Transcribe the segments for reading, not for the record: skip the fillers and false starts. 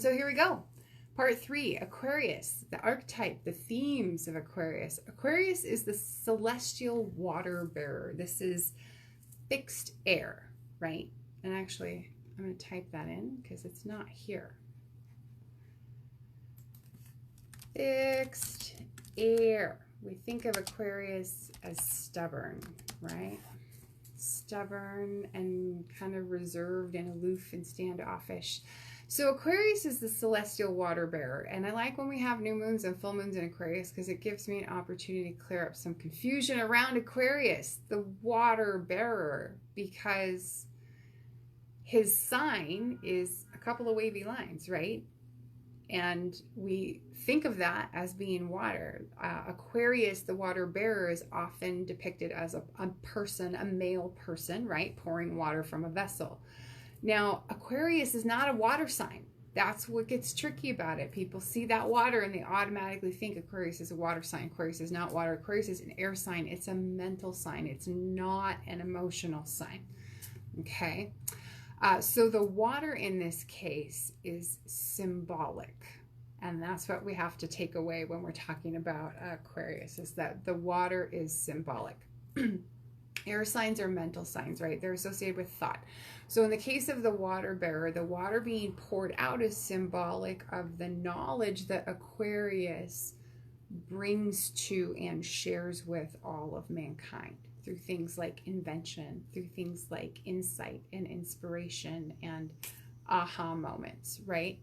So here we go. Part 3, Aquarius, the archetype, the themes of Aquarius. Aquarius is the celestial water bearer. This is fixed air, right? And actually, I'm going to type that in because it's not here. Fixed air. We think of Aquarius as stubborn, right? Stubborn and kind of reserved and aloof and standoffish. So Aquarius is the celestial water bearer, and I like when we have new moons and full moons in Aquarius because it gives me an opportunity to clear up some confusion around Aquarius, the water bearer, because his sign is a couple of wavy lines, right? And we think of that as being water. Aquarius, the water bearer, is often depicted as a person, a male person, right? Pouring water from a vessel. Now, Aquarius is not a water sign. That's what gets tricky about it. People see that water and they automatically think Aquarius is a water sign. Aquarius is not water. Aquarius is an air sign. It's a mental sign. It's not an emotional sign. Okay? So the water in this case is symbolic. And that's what we have to take away when we're talking about Aquarius, is that the water is symbolic. Air signs are mental signs, right? They're associated with thought. So in the case of the water bearer, the water being poured out is symbolic of the knowledge that Aquarius brings to and shares with all of mankind through things like invention, through things like insight and inspiration and aha moments, right?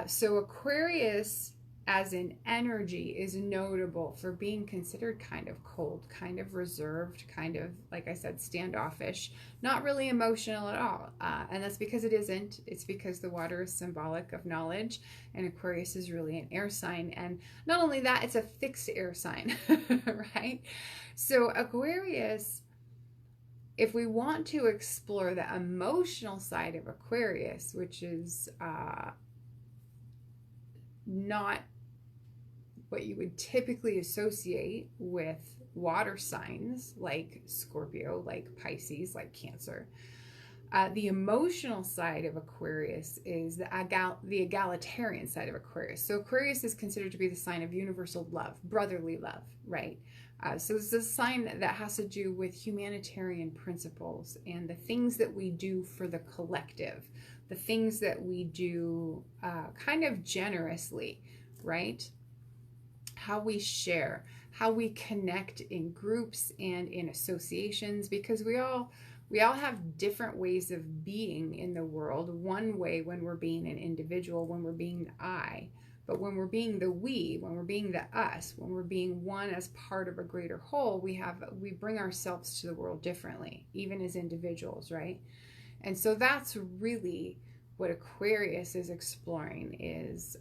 So Aquarius as an energy is notable for being considered kind of cold, kind of reserved, kind of, like I said, standoffish, not really emotional at all. And that's because it isn't. It's because the water is symbolic of knowledge, and Aquarius is really an air sign. And not only that, it's a fixed air sign, right? So Aquarius, if we want to explore the emotional side of Aquarius, which is not what you would typically associate with water signs like Scorpio, like Pisces, like Cancer. The emotional side of Aquarius is the egalitarian side of Aquarius. So Aquarius is considered to be the sign of universal love, brotherly love, right? So it's a sign that has to do with humanitarian principles and the things that we do for the collective, the things that we do kind of generously, right? How we share, how we connect in groups and in associations, because we all have different ways of being in the world. One way when we're being an individual, when we're being the I, but when we're being the we, when we're being the us, when we're being one as part of a greater whole, we bring ourselves to the world differently, even as individuals, right? And so that's really what Aquarius is exploring, is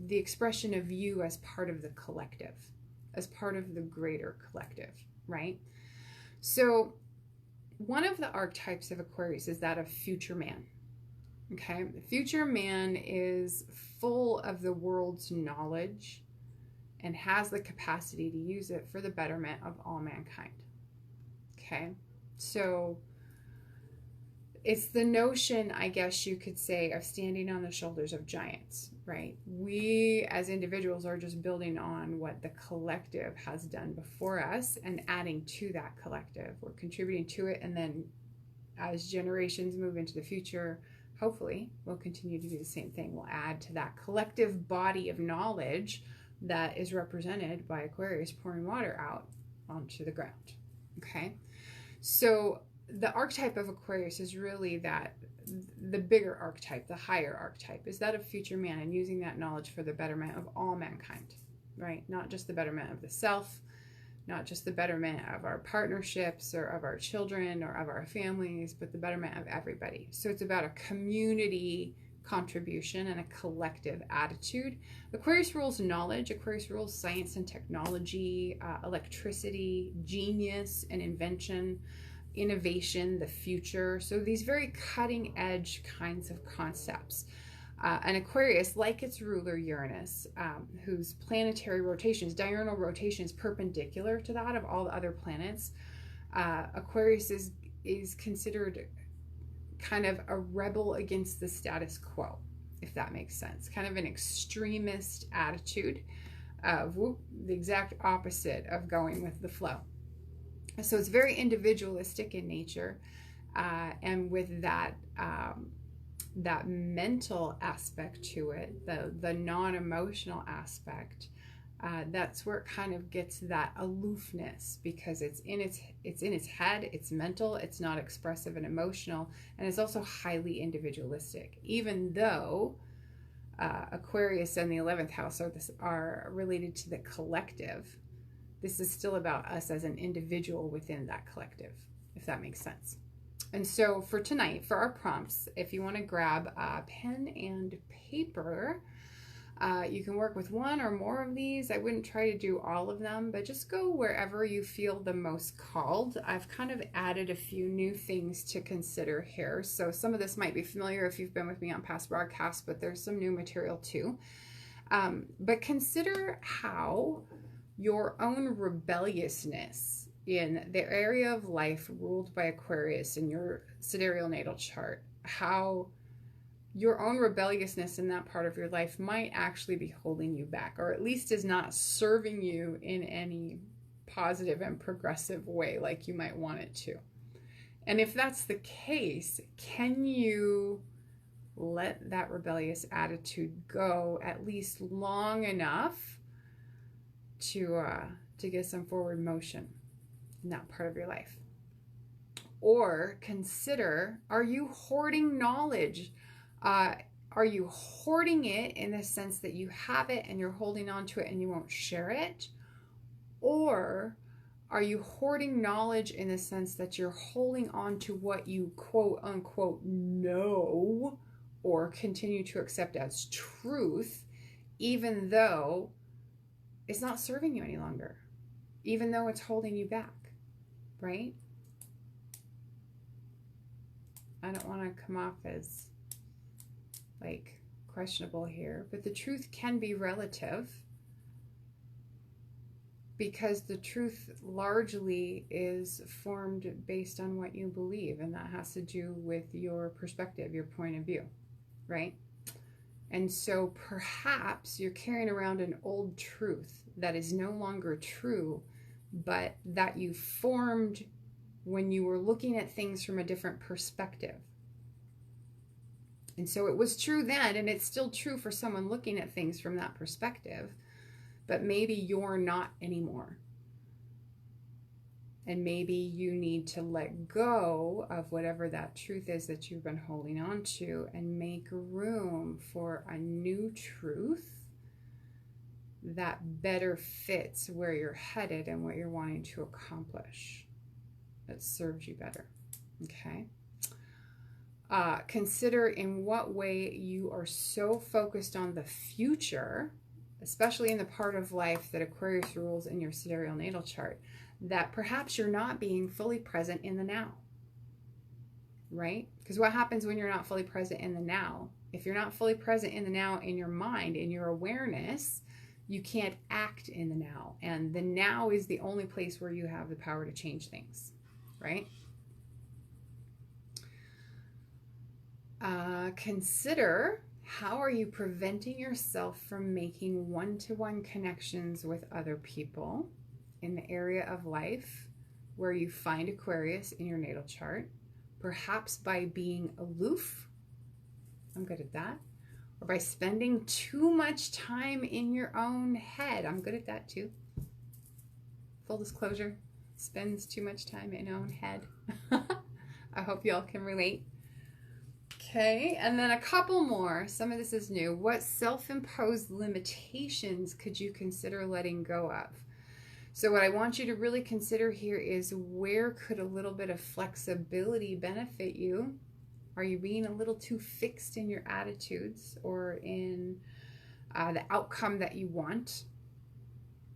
the expression of you as part of the collective, as part of the greater collective, right? So one of the archetypes of Aquarius is that of future man. Okay, the future man is full of the world's knowledge and has the capacity to use it for the betterment of all mankind. Okay, so it's the notion, I guess you could say, of standing on the shoulders of giants, right? We as individuals are just building on what the collective has done before us and adding to that collective. We're contributing to it, and then as generations move into the future, hopefully we'll continue to do the same thing. We'll add to that collective body of knowledge that is represented by Aquarius pouring water out onto the ground, okay? So the archetype of Aquarius is really that, the bigger archetype, the higher archetype, is that of future man, and using that knowledge for the betterment of all mankind, right? Not just the betterment of the self, not just the betterment of our partnerships or of our children or of our families, but the betterment of everybody. So it's about a community contribution and a collective attitude. Aquarius rules knowledge. Aquarius rules science and technology, electricity, genius and invention, innovation, the future. So these very cutting edge kinds of concepts. And Aquarius, like its ruler Uranus, whose planetary rotations, diurnal rotations, perpendicular to that of all the other planets, Aquarius is considered kind of a rebel against the status quo. if that makes sense. Kind of an extremist attitude of the exact opposite of going with the flow. So it's very individualistic in nature, and with that that mental aspect to it, the non-emotional aspect, that's where it kind of gets that aloofness, because it's in its head, it's mental, it's not expressive and emotional, and it's also highly individualistic. Even though Aquarius and the 11th house are related to the collective, this is still about us as an individual within that collective, if that makes sense. And so for tonight, for our prompts, if you want to grab a pen and paper, you can work with one or more of these. I wouldn't try to do all of them, but just go wherever you feel the most called. I've kind of added a few new things to consider here. So some of this might be familiar if you've been with me on past broadcasts, but there's some new material too. But consider how your own rebelliousness in the area of life ruled by Aquarius in your sidereal natal chart, how your own rebelliousness in that part of your life might actually be holding you back, or at least is not serving you in any positive and progressive way like you might want it to. And if that's the case, can you let that rebellious attitude go at least long enough to get some forward motion in that part of your life? Or consider, are you hoarding knowledge? Are you hoarding it in the sense that you have it and you're holding on to it and you won't share it? Or are you hoarding knowledge in the sense that you're holding on to what you quote unquote know or continue to accept as truth, even though it's not serving you any longer, even though it's holding you back, right? I don't want to come off as like questionable here, but the truth can be relative, because the truth largely is formed based on what you believe, and that has to do with your perspective, your point of view, right? And so perhaps you're carrying around an old truth that is no longer true, but that you formed when you were looking at things from a different perspective. And so it was true then, and it's still true for someone looking at things from that perspective, but maybe you're not anymore. And maybe you need to let go of whatever that truth is that you've been holding on to and make room for a new truth that better fits where you're headed and what you're wanting to accomplish, that serves you better, okay? Consider in what way you are so focused on the future, especially in the part of life that Aquarius rules in your sidereal natal chart, that perhaps you're not being fully present in the now, right? Because what happens when you're not fully present in the now? If you're not fully present in the now in your mind, in your awareness, you can't act in the now. And the now is the only place where you have the power to change things, right? Consider, how are you preventing yourself from making one-to-one connections with other people in the area of life where you find Aquarius in your natal chart? Perhaps by being aloof, I'm good at that, or by spending too much time in your own head. I'm good at that too. Full disclosure, spends too much time in own head. I hope y'all can relate. Okay, and then a couple more. Some of this is new. What self-imposed limitations could you consider letting go of? So what I want you to really consider here is, where could a little bit of flexibility benefit you? Are you being a little too fixed in your attitudes or in the outcome that you want?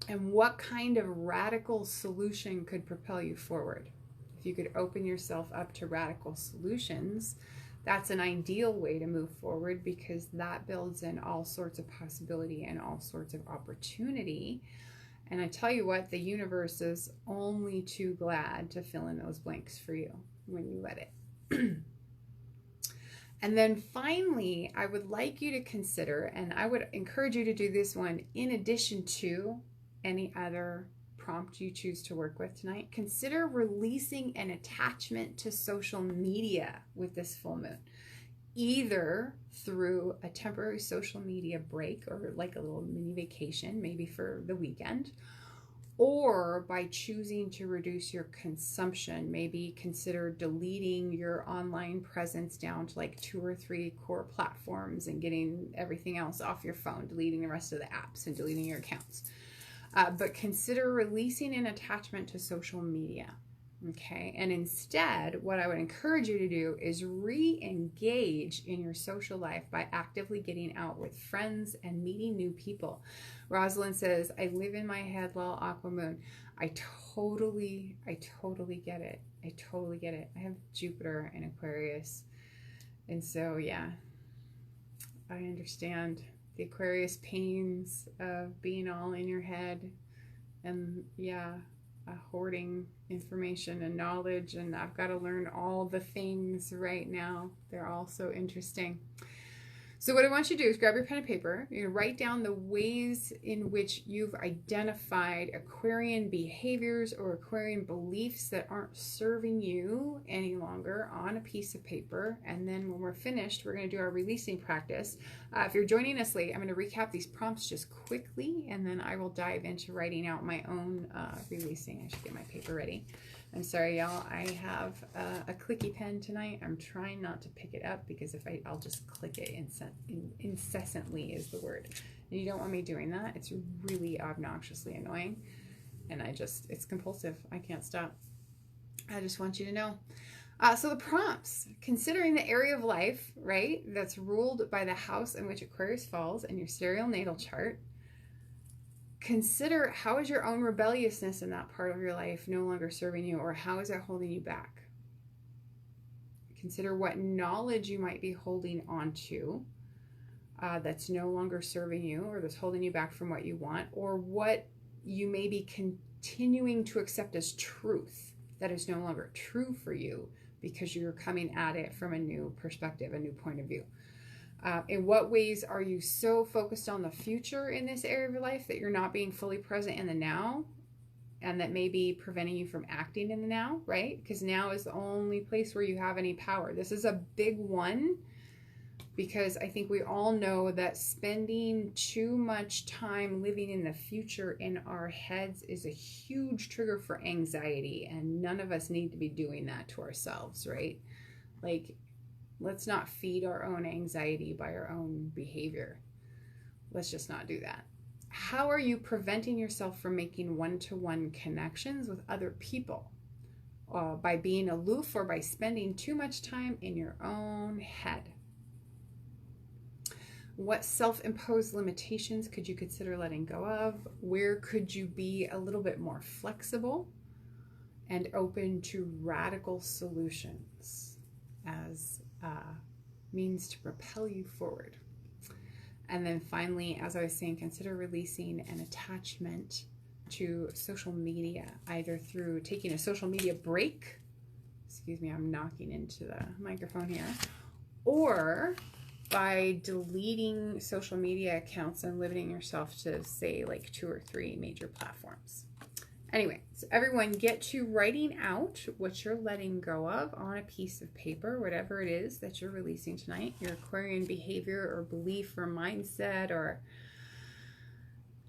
And what kind of radical solution could propel you forward? If you could open yourself up to radical solutions, that's an ideal way to move forward, because that builds in all sorts of possibility and all sorts of opportunity. And I tell you what, the universe is only too glad to fill in those blanks for you when you let it. And then finally, I would like you to consider, and I would encourage you to do this one in addition to any other prompt you choose to work with tonight, consider releasing an attachment to social media with this full moon, either through a temporary social media break or like a little mini vacation, maybe for the weekend, or by choosing to reduce your consumption. Maybe consider deleting your online presence down to like 2 or 3 core platforms and getting everything else off your phone, deleting the rest of the apps and deleting your accounts. But consider releasing an attachment to social media. Okay, and instead, what I would encourage you to do is re-engage in your social life by actively getting out with friends and meeting new people. Rosalind says, I live in my head, lol, aqua moon. I totally get it. I totally get it. I have Jupiter in Aquarius. And so, yeah, I understand the Aquarius pains of being all in your head and, yeah, hoarding information and knowledge, and I've got to learn all the things right now. They're all so interesting. So what I want you to do is grab your pen and paper. You're going to write down the ways in which you've identified Aquarian behaviors or Aquarian beliefs that aren't serving you any longer on a piece of paper. And then when we're finished, we're going to do our releasing practice. If you're joining us late, I'm going to recap these prompts just quickly, and then I will dive into writing out my own releasing. I should get my paper ready. I'm sorry, y'all. I have a clicky pen tonight. I'm trying not to pick it up because if I'll just click it incessantly is the word. And you don't want me doing that. It's really obnoxiously annoying. And it's compulsive. I can't stop. I just want you to know. So the prompts, considering the area of life, right, that's ruled by the house in which Aquarius falls in your sidereal natal chart. Consider, how is your own rebelliousness in that part of your life no longer serving you, or how is it holding you back? Consider what knowledge you might be holding on to that's no longer serving you, or that's holding you back from what you want, or what you may be continuing to accept as truth that is no longer true for you because you're coming at it from a new perspective, a new point of view. In what ways are you so focused on the future in this area of your life that you're not being fully present in the now, and that may be preventing you from acting in the now, right? Because now is the only place where you have any power. This is a big one because I think we all know that spending too much time living in the future in our heads is a huge trigger for anxiety, and none of us need to be doing that to ourselves, right? Like, let's not feed our own anxiety by our own behavior. Let's just not do that. How are you preventing yourself from making one-to-one connections with other people? By being aloof or by spending too much time in your own head? What self-imposed limitations could you consider letting go of? Where could you be a little bit more flexible and open to radical solutions as means to propel you forward? And then finally, as I was saying, consider releasing an attachment to social media, either through taking a social media break, excuse me, I'm knocking into the microphone here, or by deleting social media accounts and limiting yourself to, say, like 2 or 3 major platforms. Anyway, so everyone, get to writing out what you're letting go of on a piece of paper, whatever it is that you're releasing tonight, your Aquarian behavior or belief or mindset or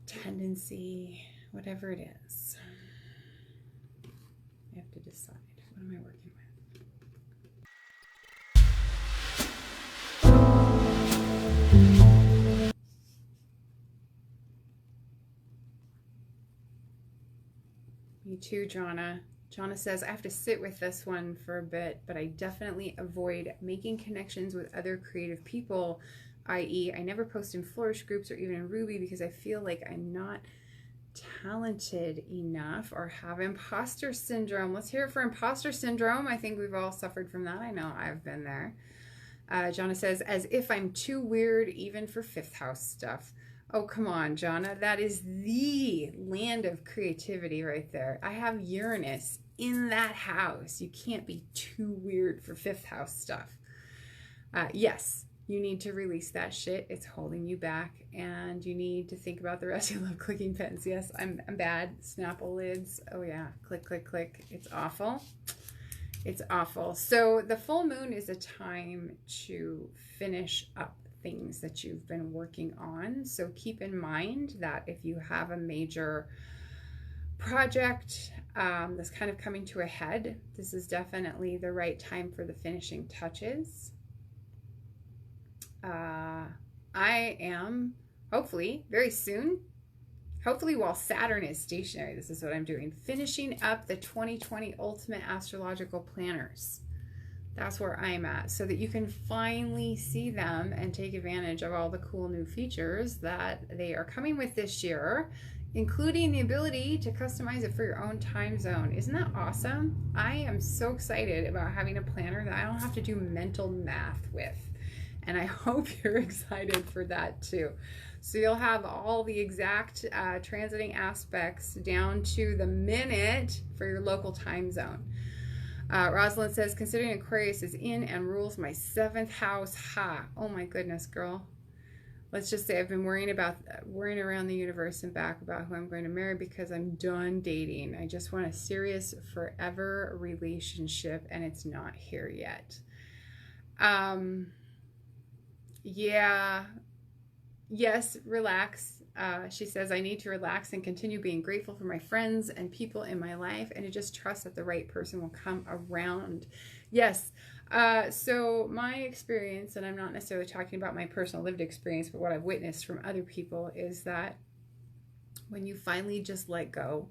tendency, whatever it is. You have to decide, what am I working with? Me too, Jonna. Jonna says, I have to sit with this one for a bit, but I definitely avoid making connections with other creative people, i.e. I never post in Flourish groups or even in Ruby because I feel like I'm not talented enough or have imposter syndrome. Let's hear it for imposter syndrome. I think we've all suffered from that. I know I've been there. Jonna says, as if I'm too weird even for 5th house stuff. Oh, come on, Jonna. That is the land of creativity right there. I have Uranus in that house. You can't be too weird for 5th house stuff. Yes, you need to release that shit. It's holding you back, and you need to think about the rest. I love clicking pens. Yes, I'm bad. Snapple lids. Oh yeah, click, click, click. It's awful. It's awful. So the full moon is a time to finish up things that you've been working on. So keep in mind that if you have a major project that's kind of coming to a head, this is definitely the right time for the finishing touches. I am hopefully very soon, hopefully while Saturn is stationary, this is what I'm doing, finishing up the 2020 Ultimate Astrological Planners. That's where I'm at, so that you can finally see them and take advantage of all the cool new features that they are coming with this year, including the ability to customize it for your own time zone. Isn't that awesome? I am so excited about having a planner that I don't have to do mental math with. And I hope you're excited for that too. So you'll have all the exact transiting aspects down to the minute for your local time zone. Rosalind says, considering Aquarius is in and rules my 7th house, ha. Oh my goodness, girl. Let's just say I've been worrying around the universe and back about who I'm going to marry because I'm done dating. I just want a serious forever relationship, and it's not here yet. Yeah. Yes, relax. She says, I need to relax and continue being grateful for my friends and people in my life, and to just trust that the right person will come around. Yes. So my experience, and I'm not necessarily talking about my personal lived experience, but what I've witnessed from other people, is that when you finally just let go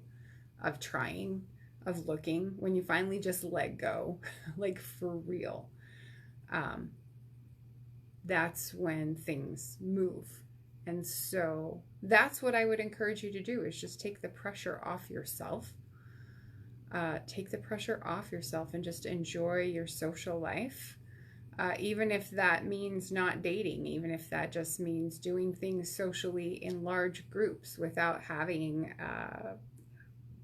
of trying, of looking, when you finally just let go, like for real, that's when things move. And so that's what I would encourage you to do, is just take the pressure off yourself. Take the pressure off yourself and just enjoy your social life. Even if that means not dating, even if that just means doing things socially in large groups without having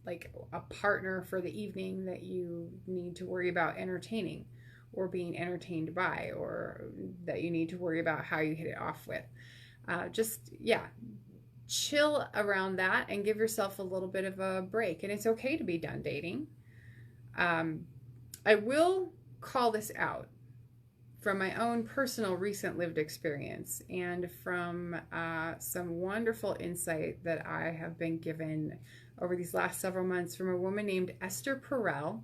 like a partner for the evening that you need to worry about entertaining or being entertained by, or that you need to worry about how you hit it off with. Yeah, chill around that and give yourself a little bit of a break. And it's okay to be done dating. I will call this out from my own personal recent lived experience and from some wonderful insight that I have been given over these last several months from a woman named 𝘄𝗵𝗃𝗀.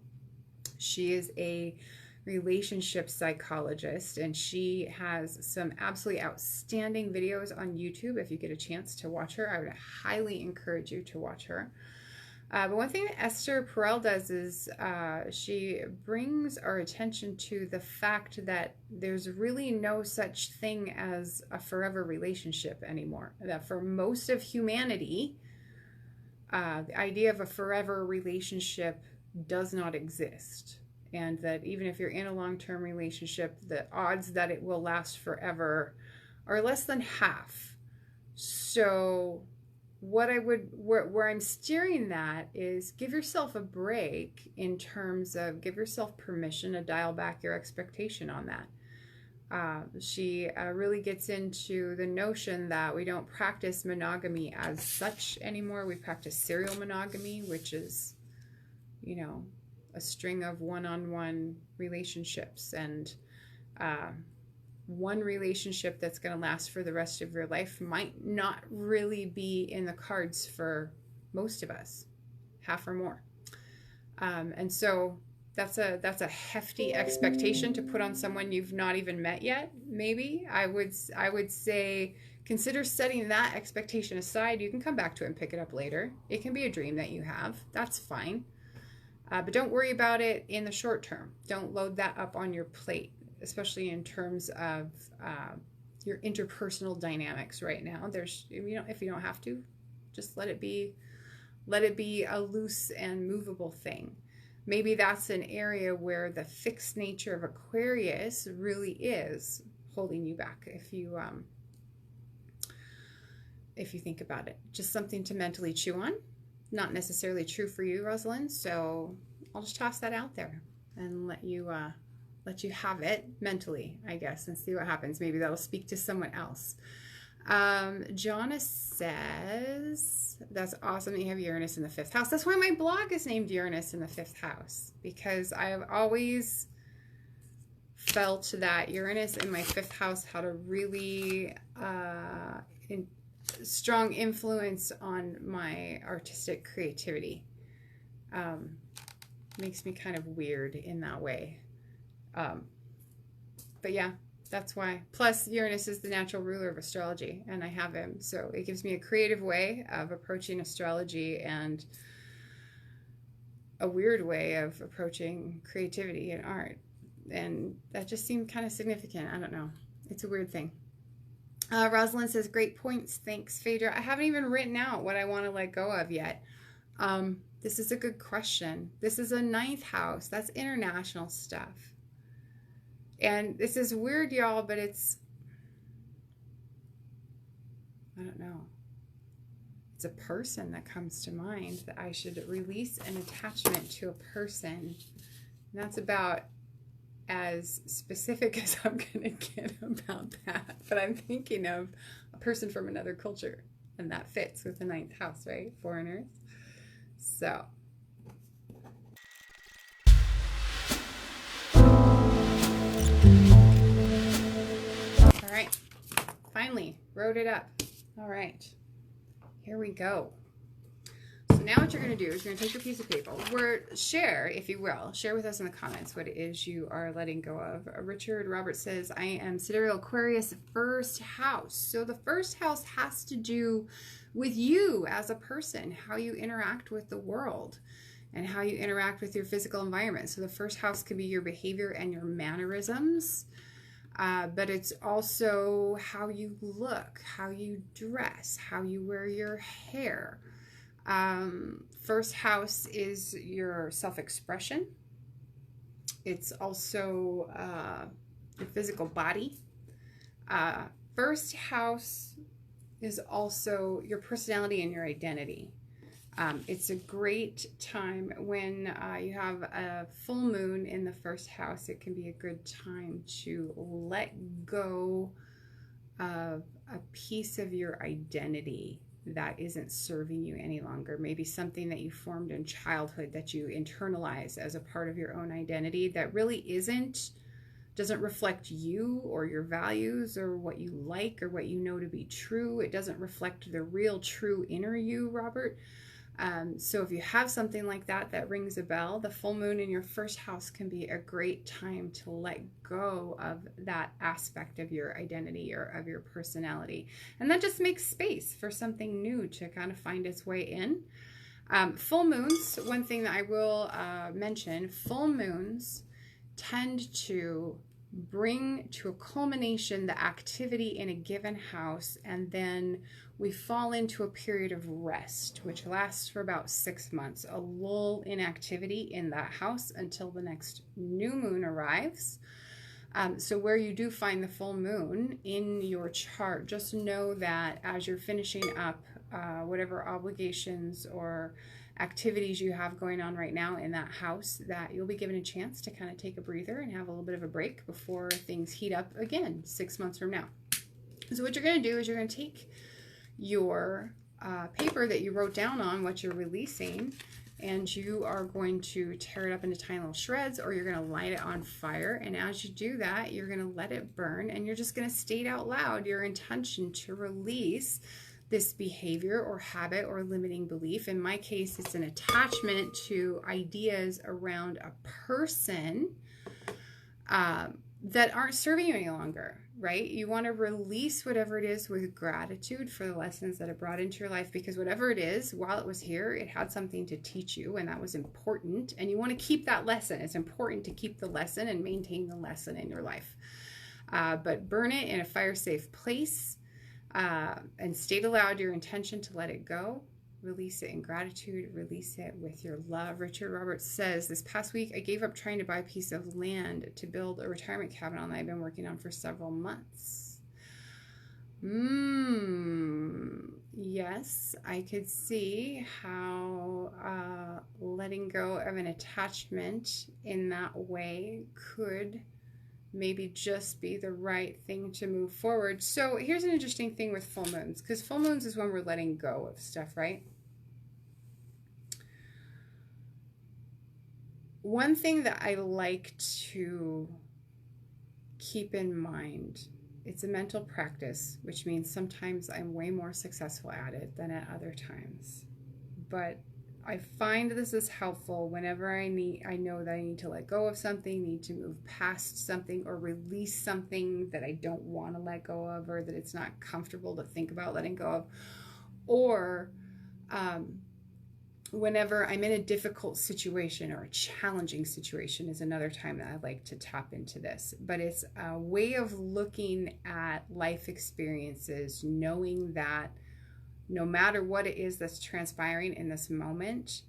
She is a relationship psychologist, and she has some absolutely outstanding videos on YouTube. If you get a chance to watch her, I would highly encourage you to watch her. But one thing that 𝘄𝗵𝗃𝗀 does is she brings our attention to the fact that there's really no such thing as a forever relationship anymore. That for most of humanity, the idea of a forever relationship does not exist. And that even if you're in a long-term relationship, the odds that it will last forever are less than half. So where I'm steering that is, give yourself a break in terms of, give yourself permission to dial back your expectation on that. She really gets into the notion that we don't practice monogamy as such anymore. We practice serial monogamy, which is, you know, a string of one-on-one relationships, and one relationship that's going to last for the rest of your life might not really be in the cards for most of us, half or more. And so that's a hefty expectation to put on someone you've not even met yet. Maybe I would say consider setting that expectation aside. You can come back to it and pick it up later. It can be a dream that you have. That's fine. But don't worry about it in the short term. Don't load that up on your plate, especially in terms of your interpersonal dynamics right now. If you don't have to, just let it be a loose and movable thing. Maybe that's an area where the fixed nature of Aquarius really is holding you back, if you think about it. Just something to mentally chew on. Not necessarily true for you, Rosalind, so I'll just toss that out there and let you let you have it mentally, I guess, and see what happens. Maybe that'll speak to someone else. Jonas says, that's awesome that you have Uranus in the 5th house. That's why my blog is named Uranus in the 5th house, because I have always felt that Uranus in my 5th house had a really strong influence on my artistic creativity. Makes me kind of weird in that way. But yeah, that's why. Plus, Uranus is the natural ruler of astrology, and I have him. So it gives me a creative way of approaching astrology and a weird way of approaching creativity and art. And that just seemed kind of significant. I don't know. It's a weird thing. Rosalind says, great points. Thanks, Phaedra. I haven't even written out what I want to let go of yet. This is a good question. This is a 9th house. That's international stuff. And this is weird, y'all, but it's, I don't know. It's a person that comes to mind, that I should release an attachment to a person. And that's about as specific as I'm going to get about that. But I'm thinking of a person from another culture, and that fits with the 9th house, right? Foreigners. So. All right. Finally, wrote it up. All right. Here we go. So now what you're going to do is you're going to take your piece of paper, share, if you will, share with us in the comments what it is you are letting go of. Richard Roberts says, I am Sidereal Aquarius 1st house. So the 1st house has to do with you as a person, how you interact with the world and how you interact with your physical environment. So the 1st house could be your behavior and your mannerisms. But it's also how you look, how you dress, how you wear your hair. 1st house is your self-expression. It's also your physical body. 1st house is also your personality and your identity. It's a great time when you have a full moon in the 1st house. It can be a good time to let go of a piece of your identity that isn't serving you any longer. Maybe something that you formed in childhood that you internalize as a part of your own identity that really doesn't reflect you or your values or what you like or what you know to be true. It doesn't reflect the real true inner you, Robert. So if you have something like that that rings a bell, the full moon in your 1st house can be a great time to let go of that aspect of your identity or of your personality. And that just makes space for something new to kind of find its way in. Full moons, one thing that I will mention, full moons tend to bring to a culmination the activity in a given house, and then we fall into a period of rest, which lasts for about 6 months, a lull in activity in that house until the next new moon arrives. So where you do find the full moon in your chart, just know that as you're finishing up whatever obligations or activities you have going on right now in that house, that you'll be given a chance to kind of take a breather and have a little bit of a break before things heat up again 6 months from now. So what you're going to do is you're going to take your paper that you wrote down on what you're releasing, and you are going to tear it up into tiny little shreds, or you're going to light it on fire. And as you do that, you're going to let it burn, and you're just going to state out loud your intention to release this behavior or habit or limiting belief. In my case, it's an attachment to ideas around a person that aren't serving you any longer, right? You want to release whatever it is with gratitude for the lessons that it brought into your life, because whatever it is, while it was here, it had something to teach you, and that was important. And you want to keep that lesson. It's important to keep the lesson and maintain the lesson in your life. But burn it in a fire-safe place. And state aloud your intention to let it go. Release it in gratitude. Release it with your love. Richard Roberts says, this past week I gave up trying to buy a piece of land to build a retirement cabin on that I've been working on for several months. yes, I could see how letting go of an attachment in that way could maybe just be the right thing to move forward. So here's an interesting thing with full moons, because full moons is when we're letting go of stuff, right? One thing that I like to keep in mind, it's a mental practice, which means sometimes I'm way more successful at it than at other times. But I find this is helpful whenever I know that I need to let go of something, need to move past something, or release something that I don't want to let go of, or that it's not comfortable to think about letting go of, or whenever I'm in a difficult situation or a challenging situation is another time that I like to tap into this. But it's a way of looking at life experiences, knowing that no matter what it is that's transpiring in this moment,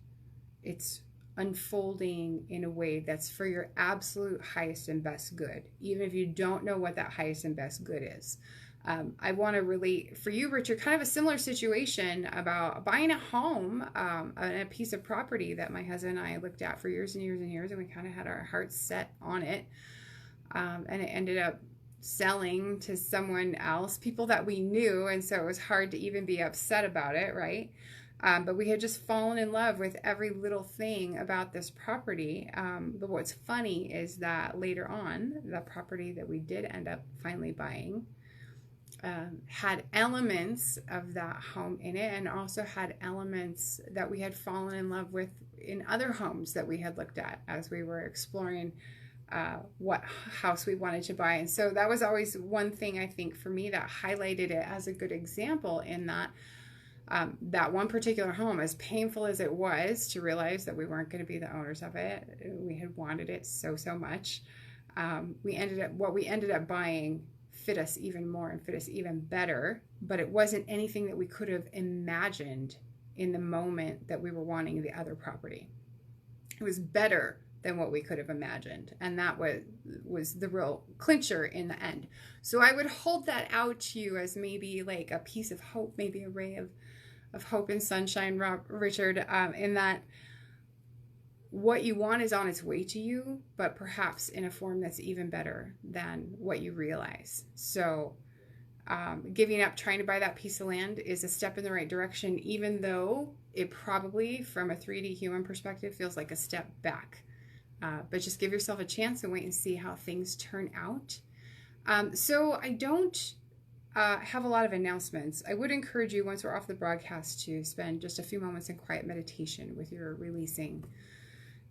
it's unfolding in a way that's for your absolute highest and best good, even if you don't know what that highest and best good is. I want to relate for you, Richard, kind of a similar situation about buying a home and a piece of property that my husband and I looked at for years and years and years, and we kind of had our hearts set on it. And it ended up selling to someone else, people that we knew, and so it was hard to even be upset about it, right? But we had just fallen in love with every little thing about this property. But what's funny is that later on, the property that we did end up finally buying had elements of that home in it, and also had elements that we had fallen in love with in other homes that we had looked at as we were exploring what house we wanted to buy. And so that was always one thing, I think, for me that highlighted it as a good example, in that that one particular home, as painful as it was to realize that we weren't going to be the owners of it, we had wanted it so much. What we ended up buying fit us even more and fit us even better, but it wasn't anything that we could have imagined in the moment that we were wanting the other property. It was better than what we could have imagined, and that was the real clincher in the end. So I would hold that out to you as maybe like a piece of hope, maybe a ray of hope and sunshine, Richard, in that what you want is on its way to you, but perhaps in a form that's even better than what you realize. So giving up trying to buy that piece of land is a step in the right direction, even though it probably, from a 3D human perspective, feels like a step back. But just give yourself a chance and wait and see how things turn out. So I don't have a lot of announcements. I would encourage you, once we're off the broadcast, to spend just a few moments in quiet meditation with your releasing,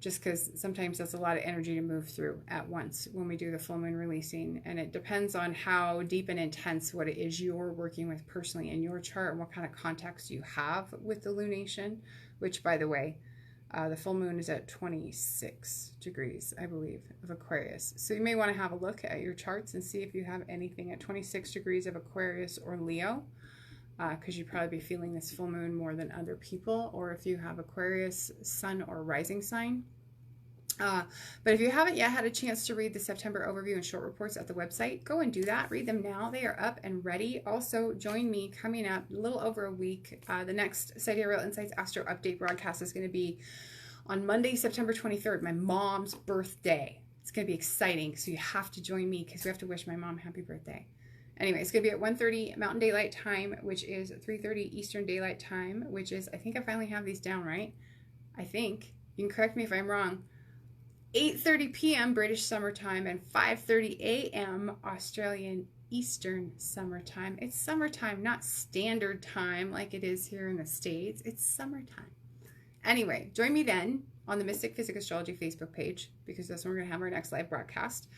just because sometimes that's a lot of energy to move through at once when we do the full moon releasing. And it depends on how deep and intense what it is you're working with personally in your chart, and what kind of context you have with the lunation, which, by the way, the full moon is at 26 degrees, I believe, of Aquarius. So you may want to have a look at your charts and see if you have anything at 26 degrees of Aquarius or Leo, because you'd probably be feeling this full moon more than other people, or if you have Aquarius sun or rising sign. But if you haven't yet had a chance to read the September overview and short reports at the website, go and do that. Read them now. They are up and ready. Also, join me coming up a little over a week. The next Sidereal Insights Astro Update broadcast is going to be on Monday, September 23rd, my mom's birthday. It's going to be exciting, so you have to join me because we have to wish my mom happy birthday. Anyway, it's going to be at 1:30 Mountain Daylight Time, which is 3:30 Eastern Daylight Time, which is, I think I finally have these down right. I think. You can correct me if I'm wrong. 8:30 p.m. British Summertime and 5:30 a.m. Australian Eastern Summertime. It's summertime, not standard time like it is here in the States. It's summertime. Anyway, join me then on the Mystic Physick Astrology Facebook page, because that's when we're going to have our next live broadcast.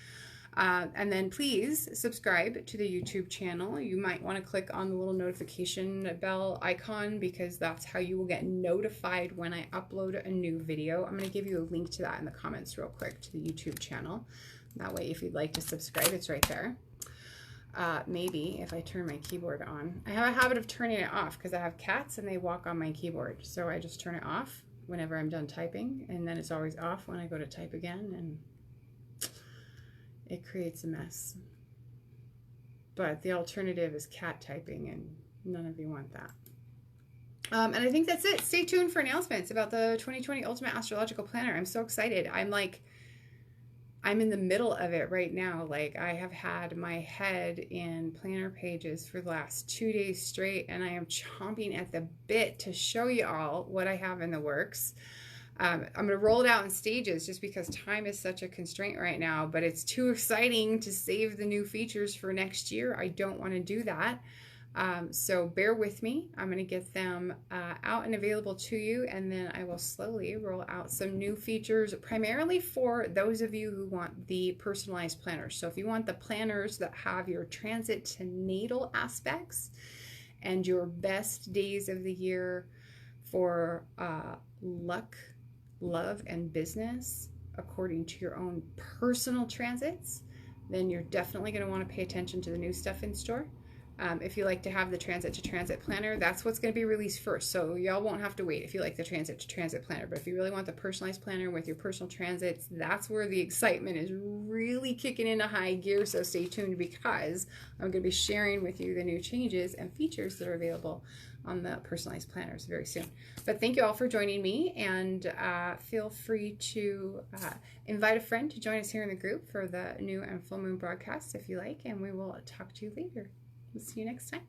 And then please subscribe to the YouTube channel. You might want to click on the little notification bell icon, because that's how you will get notified when I upload a new video. I'm going to give you a link to that in the comments real quick, to the YouTube channel. That way, if you'd like to subscribe, it's right there. Maybe if I turn my keyboard on. I have a habit of turning it off because I have cats and they walk on my keyboard. So I just turn it off whenever I'm done typing, and then it's always off when I go to type again, and it creates a mess. But the alternative is cat typing, and none of you want that. And I think that's it. Stay tuned for announcements about the 2020 Ultimate Astrological Planner. I'm so excited. I'm in the middle of it right now. Like, I have had my head in planner pages for the last 2 days straight, and I am chomping at the bit to show you all what I have in the works. I'm going to roll it out in stages just because time is such a constraint right now, but it's too exciting to save the new features for next year. I don't want to do that. So bear with me. I'm going to get them out and available to you, and then I will slowly roll out some new features, primarily for those of you who want the personalized planners. So if you want the planners that have your transit to natal aspects and your best days of the year for luck, love, and business according to your own personal transits, then you're definitely going to want to pay attention to the new stuff in store. If you like to have the transit to transit planner, that's what's going to be released first. So y'all won't have to wait if you like the transit to transit planner. But if you really want the personalized planner with your personal transits, that's where the excitement is really kicking into high gear. So stay tuned, because I'm going to be sharing with you the new changes and features that are available on the personalized planners very soon. But thank you all for joining me, and feel free to invite a friend to join us here in the group for the new and full moon broadcasts if you like, and we will talk to you later. We'll see you next time.